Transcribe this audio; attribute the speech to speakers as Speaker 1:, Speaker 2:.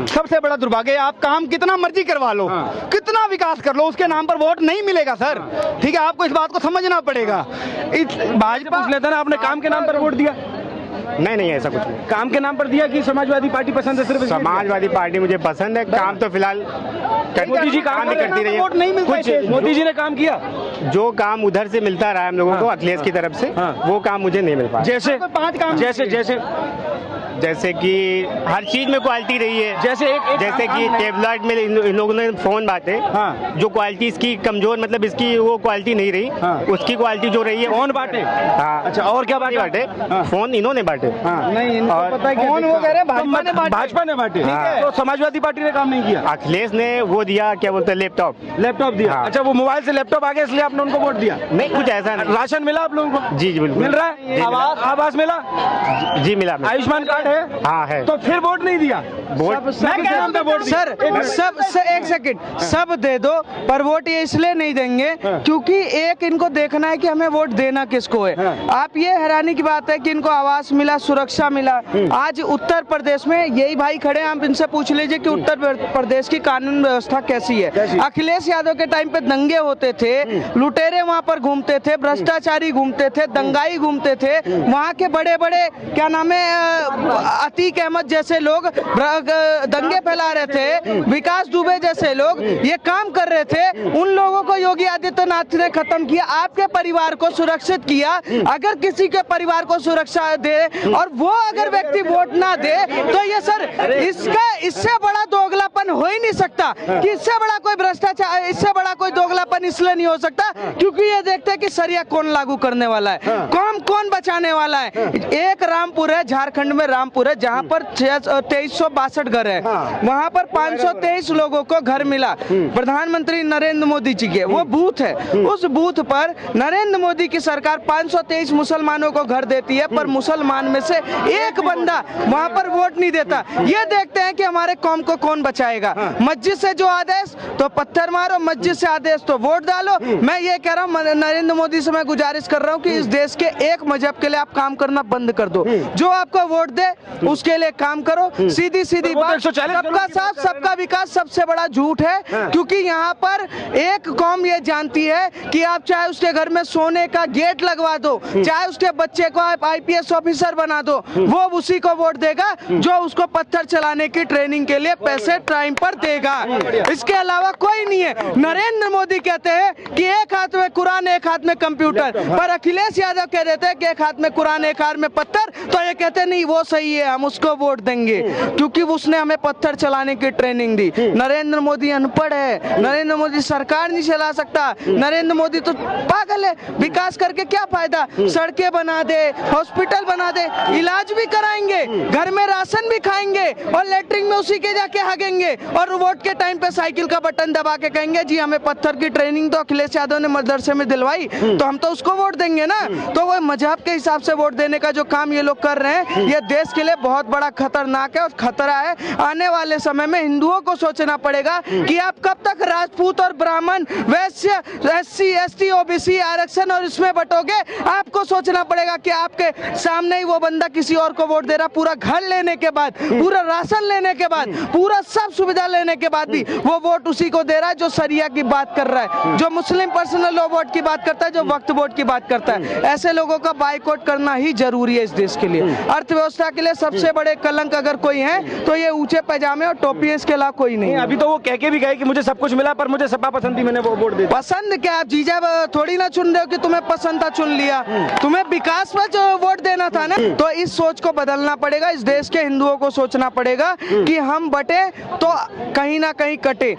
Speaker 1: सबसे बड़ा दुर्भाग्य है, आप काम कितना मर्जी करवा लो, कितना विकास कर लो, उसके नाम पर वोट नहीं मिलेगा सर। ठीक है, आपको इस बात को समझना पड़ेगा। भाजपा
Speaker 2: पूछ लेता ना, आपने काम के नाम पर वोट दिया?
Speaker 3: नहीं, ऐसा कुछ नहीं।
Speaker 2: काम के नाम पर दिया कि समाजवादी पार्टी पसंद है? सिर्फ
Speaker 3: समाजवादी पार्टी मुझे पसंद है, काम तो फिलहाल
Speaker 2: मोदी जी काम नहीं करती रही है,
Speaker 1: वोट नहीं मिलता।
Speaker 2: कुछ मोदी जी ने काम किया?
Speaker 3: जो काम उधर से मिलता रहा है हम लोगों को अखिलेश की तरफ से, वो काम मुझे नहीं मिल पाया।
Speaker 2: जैसे
Speaker 1: 5 काम,
Speaker 3: जैसे कि हर चीज में क्वालिटी रही है।
Speaker 2: जैसे
Speaker 3: कि टेबलेट में इन लोगों ने फोन बांटे, जो क्वालिटी इसकी कमजोर, मतलब इसकी वो क्वालिटी नहीं रही, उसकी क्वालिटी जो रही है
Speaker 2: फोन बांटे।
Speaker 3: हाँ,
Speaker 2: अच्छा, और क्या बांटे?
Speaker 3: फोन इन्होंने बांटे।
Speaker 1: नहीं, इनको पता है
Speaker 2: फोन वो कह रहे हैं भाजपा ने बांटे।
Speaker 3: हाँ।
Speaker 2: तो समाजवादी पार्टी ने काम नहीं किया?
Speaker 3: अखिलेश ने वो दिया, क्या बोलते हैं, लैपटॉप
Speaker 2: दिया।
Speaker 3: हाँ।
Speaker 2: अच्छा, वो मोबाइल से लैपटॉप आ गया इसलिए आपने उनको वोट दिया?
Speaker 3: नहीं, कुछ ऐसा नहीं।
Speaker 2: राशन मिला आप लोगों को?
Speaker 3: जी बिल्कुल
Speaker 2: मिल रहा है। आवास मिला?
Speaker 3: जी मिला।
Speaker 2: आयुष्मान कार्ड है?
Speaker 3: हाँ है।
Speaker 2: तो फिर वोट नहीं दिया?
Speaker 3: वोट
Speaker 1: सर, एक सेकंड, सब दे दो, पर वोट ये इसलिए नहीं देंगे क्योंकि एक इनको देखना है कि हमें वोट देना किसको है। आप ये हैरानी की बात है कि इनको आवास मिला, सुरक्षा मिला। आज उत्तर प्रदेश में यही भाई खड़े हैं, आप इनसे पूछ लीजिए कि उत्तर प्रदेश की कानून व्यवस्था कैसी है। अखिलेश यादव के टाइम पे दंगे होते थे, लुटेरे वहाँ पर घूमते थे, भ्रष्टाचारी घूमते थे, दंगाई घूमते थे, वहाँ के बड़े बड़े क्या नाम है, अतीक अहमद जैसे लोग दंगे फैला रहे थे, विकास दुबे जैसे लोग ये काम कर रहे थे, उन लोगों को योगी आदित्यनाथ ने खत्म किया, आपके परिवार को सुरक्षित किया। अगर किसी के परिवार को सुरक्षा दे और वो अगर व्यक्ति वोट ना दे तो ये सर, इससे बड़ा दोगलापन हो ही नहीं सकता कि इससे बड़ा कोई भ्रष्टाचार, इससे बड़ा कोई दोगलापन इसलिए नहीं हो सकता क्योंकि ये देखते हैं कि सरिया कौन लागू करने वाला है, कौन बचाने वाला है। एक रामपुर है, झारखंड में रामपुर है, जहाँ पर 2362 घर है, वहाँ पर 523 लोगों को घर मिला, प्रधानमंत्री नरेंद्र मोदी जी के वो बूथ है। उस बूथ पर नरेंद्र मोदी की सरकार 523 मुसलमानों को घर देती है, पर मुसलमान में से एक बंदा वहाँ पर वोट नहीं देता। ये देखते हैं कि हमारे कौम को कौन बचाएगा। मस्जिद से जो आदेश तो पत्थर मारो, मस्जिद से आदेश तो वोट डालो। मैं ये कह रहा हूँ, नरेंद्र मोदी से मैं गुजारिश कर रहा हूँ कि इस देश के एक मजहब के लिए आप काम करना बंद कर दो, जो आपको वोट दे उसके लिए काम करो। सीधी बात, सबका साथ सबका विकास सबसे बड़ा झूठ है, क्योंकि यहाँ पर एक कौम ये जानती है कि आप चाहे उसके घर में सोने का गेट लगवा दो, चाहे उसके बच्चे को आप IPS ऑफिसर बना दो, वो उसी को वोट देगा जो उसको पत्थर चलाने की ट्रेनिंग के लिए पैसे टाइम पर देगा। इसके अलावा कोई नहीं है। नरेंद्र मोदी कहते हैं कि एक हाथ में कुरान एक हाथ में कंप्यूटर, पर अखिलेश यादव कह देते हैं कि एक हाथ में कुरान एक हाथ में पत्थर, तो ये कहते नहीं वो सही है, हम उसको वोट देंगे क्योंकि उसने हमें पत्थर चलाने की ट्रेनिंग दी। नरेंद्र मोदी अनपढ़ है, नरेंद्र मोदी सरकार नहीं चला सकता, नरेंद्र मोदी तो पागल है। विकास करके क्या फायदा? सड़कें बना दे, हॉस्पिटल बना दे, इलाज भी कराएंगे, घर में राशन भी खाएंगे और लेटरिन में उसी के जाके हागेंगे, और वोट के टाइम पे साइकिल का बटन दबा के कहेंगे जी हमें पत्थर की ट्रेनिंग तो अखिलेश यादव ने मदरसे में दिलवाई, तो हम तो उसको वोट देंगे ना। तो वो मजहब के हिसाब से वोट देने का जो काम ये लोग कर रहे हैं, ये देश के लिए बहुत बड़ा खतरनाक है और खतरा है। आने वाले समय में हिंदुओं को सोचना पड़ेगा कि आप कब तक राजपूत और ब्राह्मण, वैश्य, SC ST OBC आरक्षण और इसमें बटोगे। आपको सोचना पड़ेगा कि आपके सामने ही वो बंदा किसी और को वोट दे रहा, पूरा घर लेने के बाद, पूरा राशन लेने के बाद, पूरा सब सुविधा लेने के बाद भी वो वोट उसी को दे रहा है जो सरिया की बात कर रहा है, जो मुस्लिम पर्सनल लॉ वोट की बात करता है, जो वक्फ वोट की बात करता है। ऐसे लोगों का बाइकआउट करना ही जरूरी है इस देश के लिए। अर्थव्यवस्था के लिए सबसे बड़े कलंक अगर कोई है तो ये ऊंचे पैजामे और टोपी, इसके अलावा कोई नहीं।
Speaker 2: अभी तो वो कह के भी गए कि मुझे सब कुछ मिला पर मुझे सपा पसंद थी, मैंने वो वोट दिया।
Speaker 1: पसंद क्या, आप जीजा थोड़ी ना चुन रहे हो कि तुम्हें पसंद था चुन लिया, तुम्हें विकास पर जो वोट देना था ना। तो इस सोच को बदलना पड़ेगा, इस देश के हिंदुओं को सोचना पड़ेगा कि हम बटे तो कहीं ना कहीं कटे।